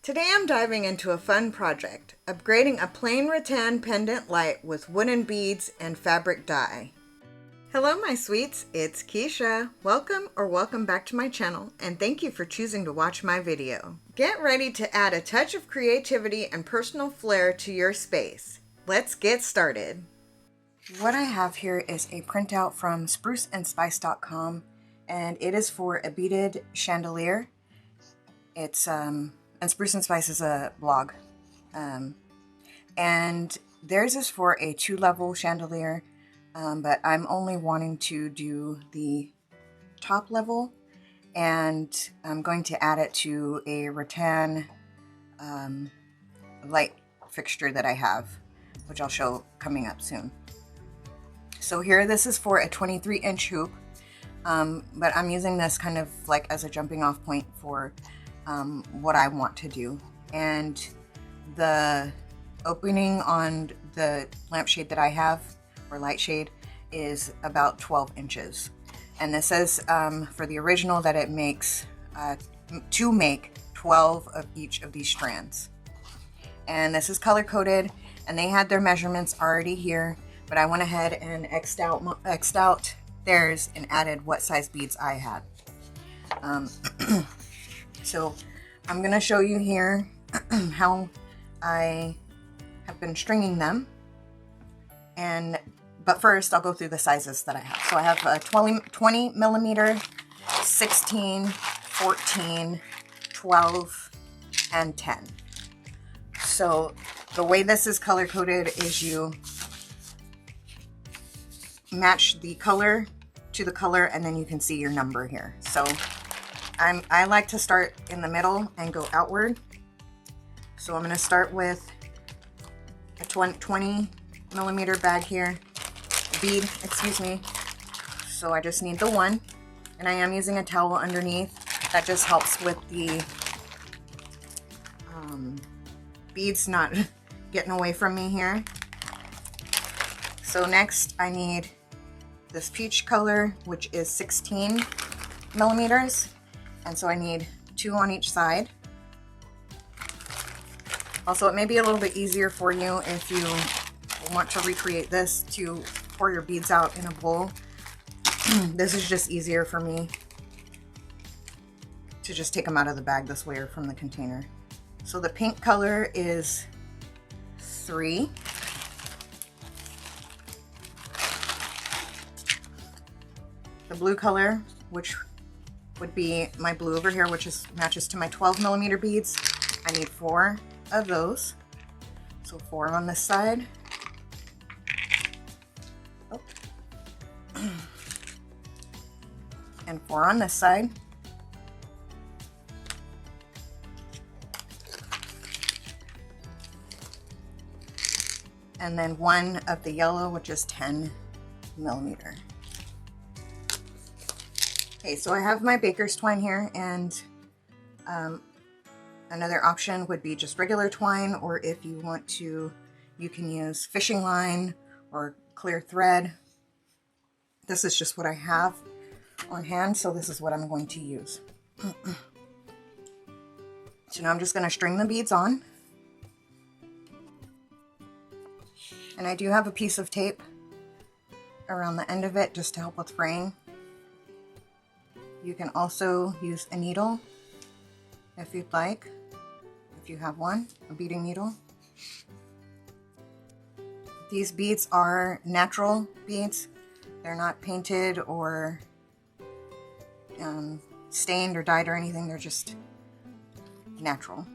Today I'm diving into a fun project, upgrading a plain rattan pendant light with wooden beads and fabric dye. Hello my sweets, it's Keisha. Welcome back to my channel, and thank you for choosing to watch my video. Get ready to add a touch of creativity and personal flair to your space. Let's get started. What I have here is a printout from Spruce'n'Spice.com, and it is for a beaded chandelier. It's and Spruce'n'Spice is a blog, and theirs is for a 2-level chandelier, but I'm only wanting to do the top level, and I'm going to add it to a rattan light fixture that I have, which I'll show coming up soon. So here, this is for a 23-inch hoop, but I'm using this kind of like as a jumping off point for what I want to do. And the opening on the lampshade that I have, or light shade, is about 12 inches. And this says for the original that it makes to make 12 of each of these strands. And this is color coded, and they had their measurements already here, but I went ahead and X'd out theirs and added what size beads I had. So I'm going to show you here how I have been stringing them. But first I'll go through the sizes that I have. So I have a 20 millimeter, 16, 14, 12, and 10. So the way this is color coded is you match the color to the color, and then you can see your number here. So I like to start in the middle and go outward. So I'm going to start with a 20 millimeter bag here, bead, excuse me. So I just need the one, and I am using a towel underneath. That just helps with the beads not getting away from me here. So next I need this peach color, which is 16 millimeters. And so I need 2 on each side. Also, it may be a little bit easier for you if you want to recreate this to pour your beads out in a bowl. This is just easier for me to just take them out of the bag this way or from the container. So the pink color is 3. The blue color, which would be my blue over here, which matches to my 12 millimeter beads. I need 4 of those. So 4 on this side. Oh. And 4 on this side. And then 1 of the yellow, which is 10 millimeter. Okay, so I have my baker's twine here, and another option would be just regular twine, or if you want to, you can use fishing line or clear thread. This is just what I have on hand, so this is what I'm going to use. So now I'm just going to string the beads on. And I do have a piece of tape around the end of it just to help with fraying. You can also use a needle if you'd like, if you have one, a beading needle. These beads are natural beads. They're not painted or stained or dyed or anything. They're just natural.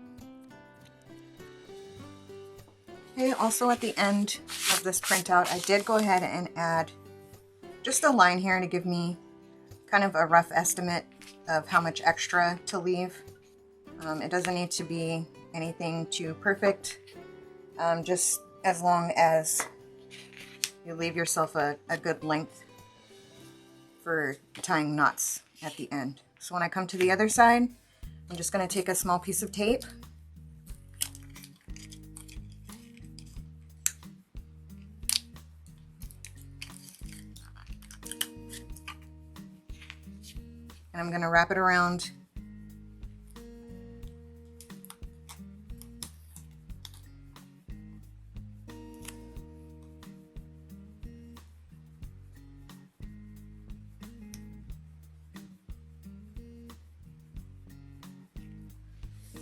Okay, also at the end of this printout, I did go ahead and add just a line here to give me kind of a rough estimate of how much extra to leave. It doesn't need to be anything too perfect, just as long as you leave yourself a good length for tying knots at the end. So when I come to the other side, I'm just going to take a small piece of tape and I'm going to wrap it around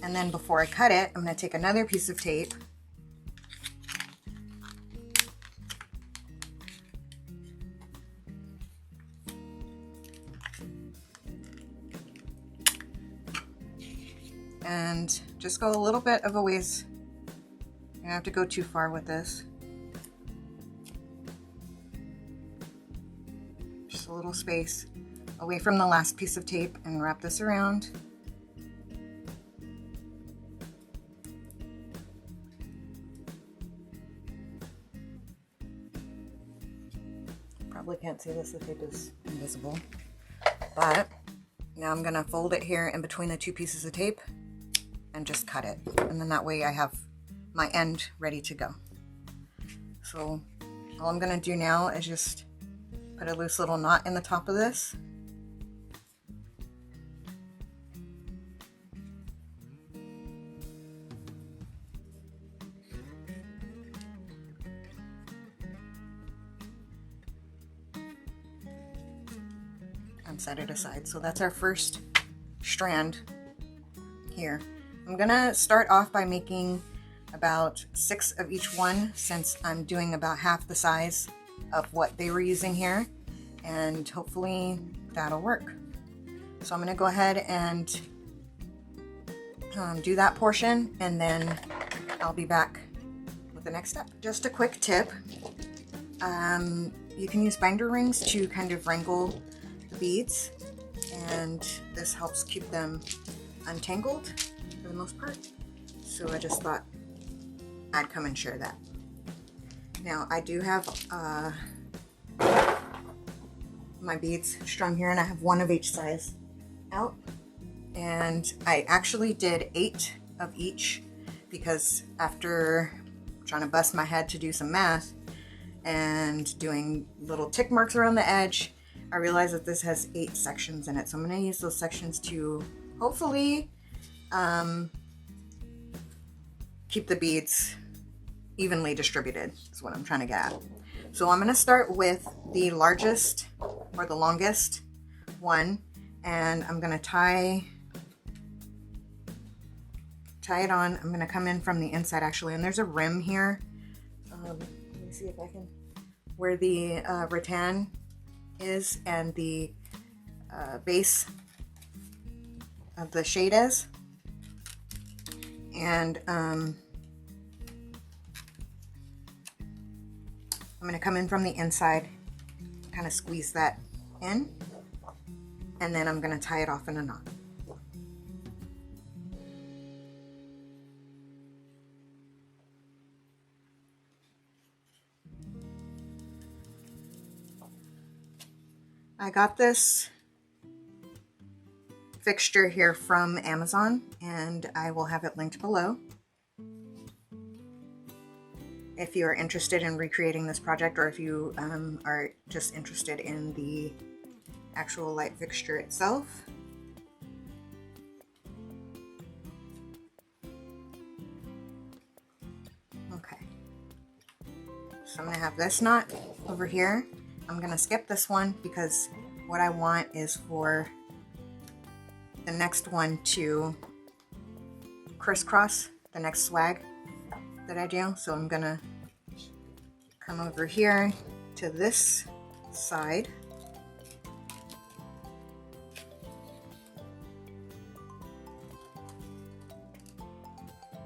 And then before I cut it, I'm going to take another piece of tape and just go a little bit of a ways. You don't have to go too far with this. Just a little space away from the last piece of tape and wrap this around. Probably can't see this, the tape is invisible. But now I'm gonna fold it here in between the two pieces of tape and just cut it. And then that way I have my end ready to go. So all I'm gonna do now is just put a loose little knot in the top of this. And set it aside. So that's our first strand here. I'm gonna start off by making about 6 of each one, since I'm doing about half the size of what they were using here, and hopefully that'll work. So I'm gonna go ahead and do that portion, and then I'll be back with the next step. Just a quick tip, you can use binder rings to kind of wrangle the beads, and this helps keep them untangled for the most part. So I just thought I'd come and share that. Now I do have my beads strung here, and I have 1 of each size out, and I actually did 8 of each because after trying to bust my head to do some math and doing little tick marks around the edge, I realized that this has 8 sections in it. So I'm going to use those sections to hopefully keep the beads evenly distributed, is what I'm trying to get at. So I'm going to start with the largest or the longest one, and I'm going to tie it on. I'm going to come in from the inside actually, and there's a rim here. Let me see if I can, where the rattan is and the base of the shade is, and I'm going to come in from the inside, kind of squeeze that in, and then I'm going to tie it off in a knot. I got this fixture here from Amazon, and I will have it linked below if you are interested in recreating this project, or if you are just interested in the actual light fixture itself. Okay, so I'm going to have this knot over here. I'm going to skip this one because what I want is for the next one to crisscross the next swag that I do. So I'm going to come over here to this side.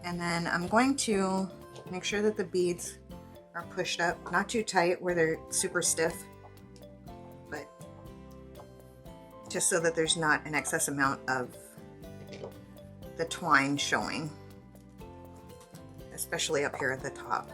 And then I'm going to make sure that the beads are pushed up, not too tight where they're super stiff, but just so that there's not an excess amount of the twine showing, especially up here at the top.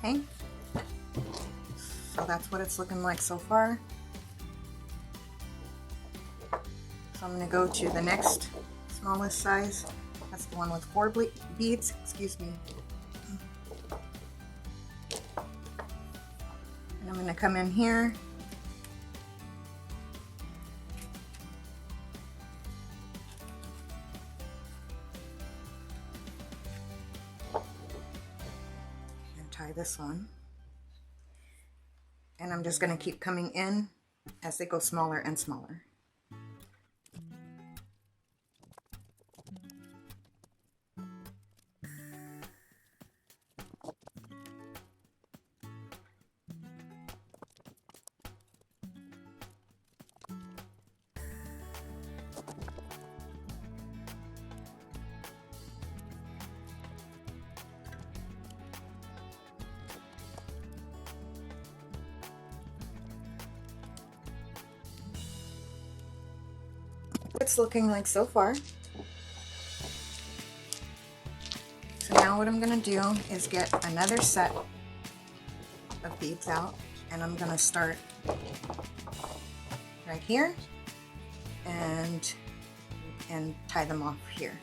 Okay, so So that's what it's looking like so far. So I'm going to go to the next smallest size. That's the one with 4 beads, excuse me. And I'm going to come in here. And tie this one. And I'm just going to keep coming in as they go smaller and smaller. It's looking like so far. So now what I'm going to do is get another set of beads out, and I'm going to start right here and tie them off here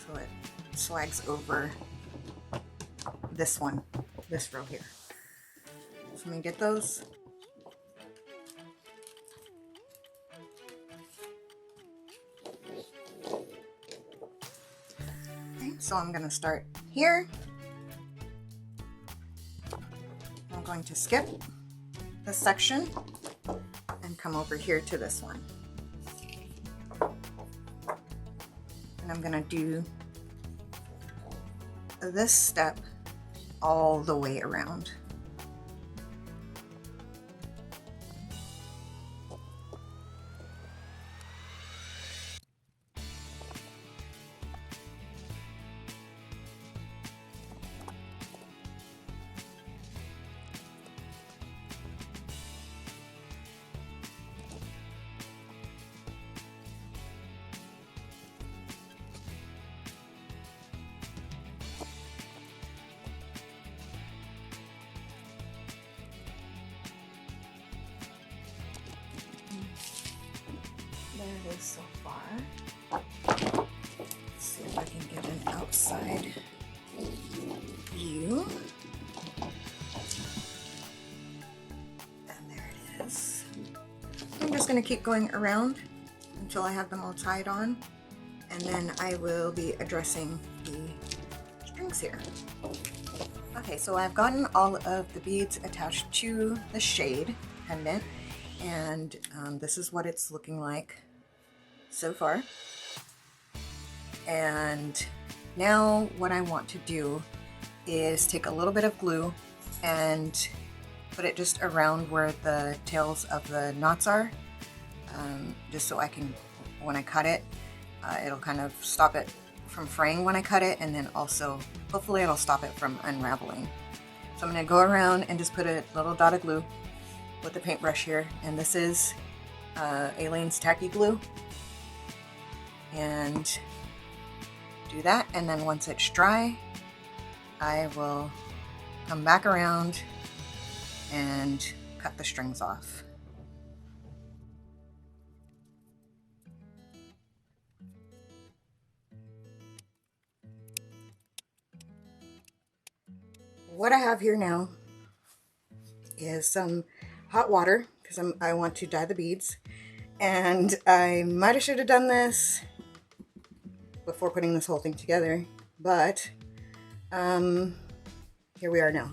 so it swags over this one, this row here. So let me get those. So I'm going to start here. I'm going to skip this section and come over here to this one. And I'm going to do this step all the way around. There it is so far. Let's see if I can get an outside view. And there it is. I'm just going to keep going around until I have them all tied on, and then I will be addressing the strings here. Okay, so I've gotten all of the beads attached to the shade pendant, and this is what it's looking like so far. And now what I want to do is take a little bit of glue and put it just around where the tails of the knots are, just so I can, when I cut it, it'll kind of stop it from fraying when I cut it, and then also hopefully it'll stop it from unraveling. So I'm going to go around and just put a little dot of glue with the paintbrush here, and this is Aleene's Tacky glue, and do that, and then once it's dry I will come back around and cut the strings off. What I have here now is some hot water because I want to dye the beads, and I might have should have done this before putting this whole thing together, but here we are now.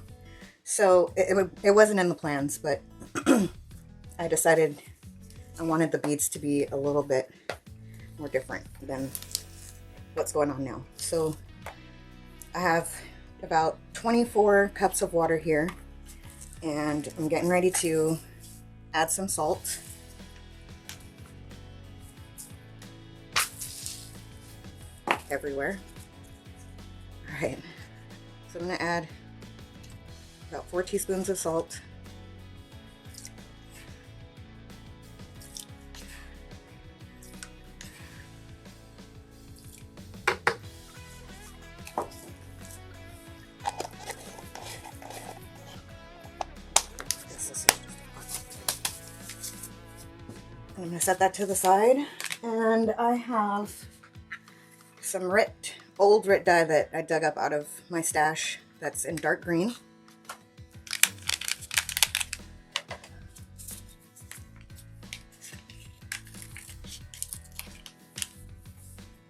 So it wasn't in the plans, but I decided I wanted the beads to be a little bit more different than what's going on now. So I have about 24 cups of water here, and I'm getting ready to add some salt. Everywhere. All right, so I'm going to add about 4 teaspoons of salt. This is just I'm going to set that to the side. And I have some old Rit dye that I dug up out of my stash that's in dark green.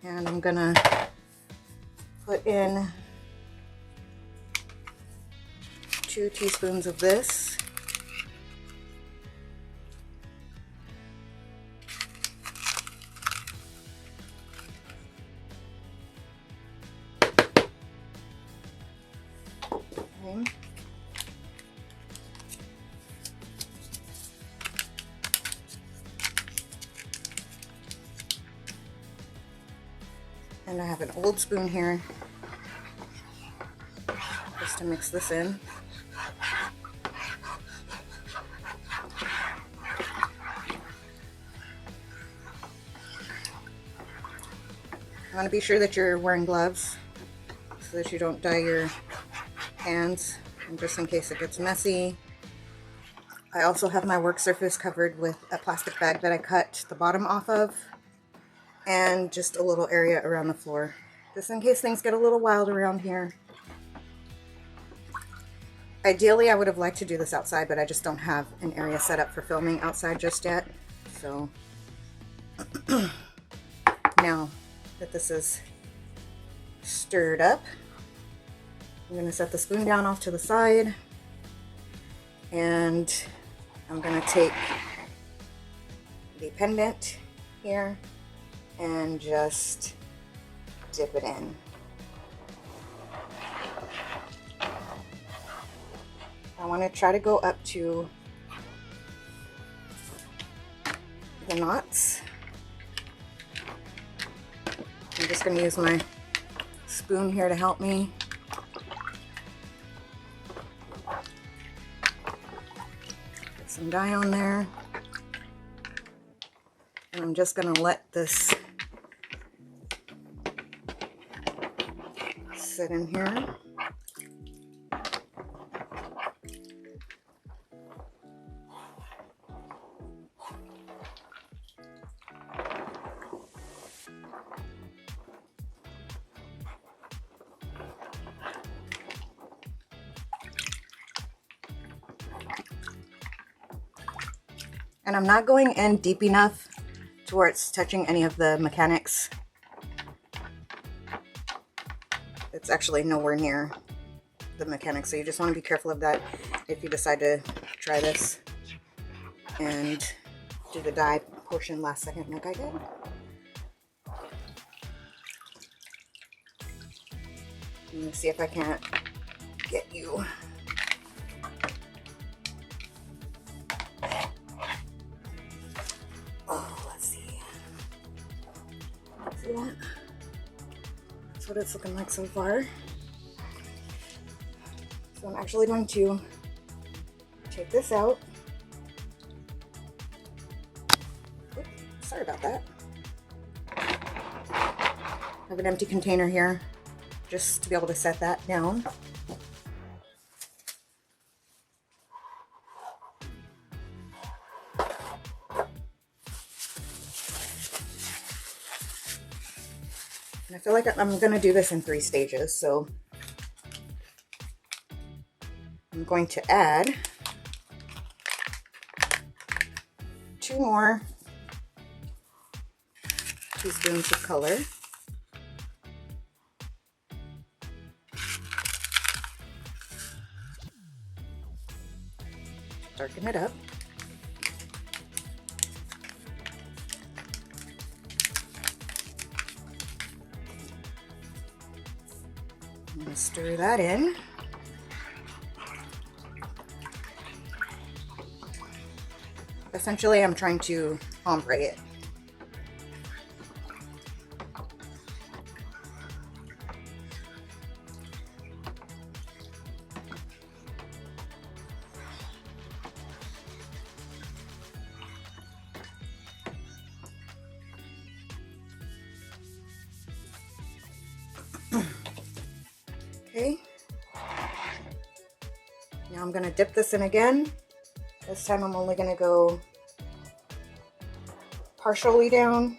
And I'm gonna put in 2 teaspoons of this. Okay. And I have an old spoon here just to mix this in. You want to be sure that you're wearing gloves so that you don't dye your hands, and just in case it gets messy. I also have my work surface covered with a plastic bag that I cut the bottom off of, and just a little area around the floor, just in case things get a little wild around here. Ideally, I would have liked to do this outside, but I just don't have an area set up for filming outside just yet. So now that this is stirred up, I'm going to set the spoon down off to the side, and I'm going to take the pendant here and just dip it in. I want to try to go up to the knots. I'm just going to use my spoon here to help me. Put some dye on there. And I'm just going to let this sit in here. And I'm not going in deep enough to where it's touching any of the mechanics. It's actually nowhere near the mechanics, so you just want to be careful of that if you decide to try this and do the dye portion last second like I did. I'm going to see if I can't get you. Oh, let's see. See that? That's what it's looking like so far. So I'm actually going to take this out. Oops, sorry about that. I have an empty container here just to be able to set that down. And I feel like I'm going to do this in 3 stages, so I'm going to add 2 more teaspoons of color. Darken it up. I'm going to stir that in. Essentially, I'm trying to ombre it. Okay. Now I'm going to dip this in again. This time I'm only going to go partially down.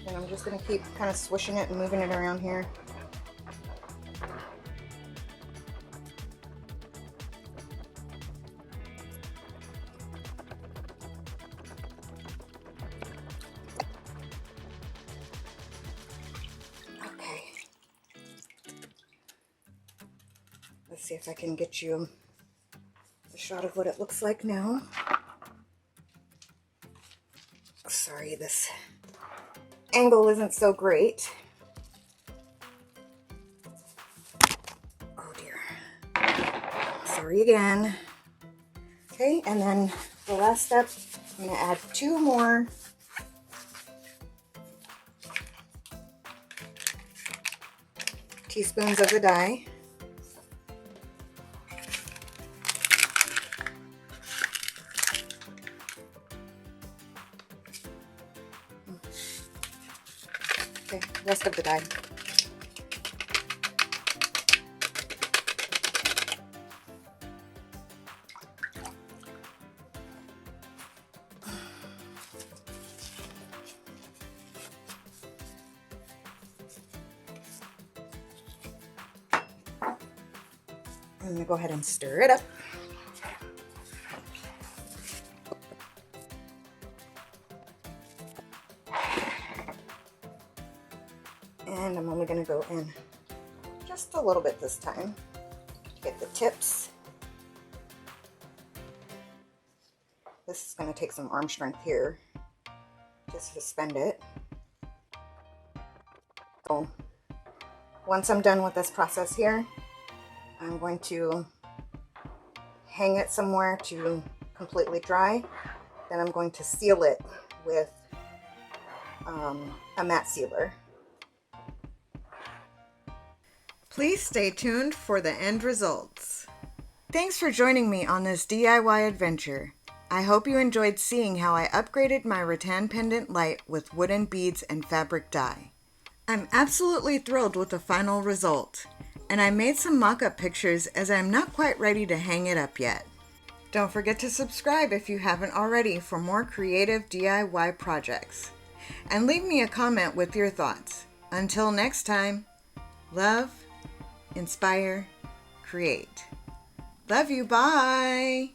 And I'm just going to keep kind of swishing it and moving it around here. Okay. Let's see if I can get you a shot of what it looks like now. Sorry, this angle isn't so great. Oh dear. Sorry again. Okay, and then the last step, I'm going to add 2 more teaspoons of the dye. Okay, rest of the dye. I'm going to go ahead and stir it up. And I'm only going to go in just a little bit this time to get the tips. This is going to take some arm strength here to suspend it. So once I'm done with this process here, I'm going to hang it somewhere to completely dry. Then I'm going to seal it with a matte sealer. Please stay tuned for the end results. Thanks for joining me on this DIY adventure. I hope you enjoyed seeing how I upgraded my rattan pendant light with wooden beads and fabric dye. I'm absolutely thrilled with the final result, and I made some mock-up pictures as I'm not quite ready to hang it up yet. Don't forget to subscribe if you haven't already for more creative DIY projects. And leave me a comment with your thoughts. Until next time, love, inspire, create. Love you, bye!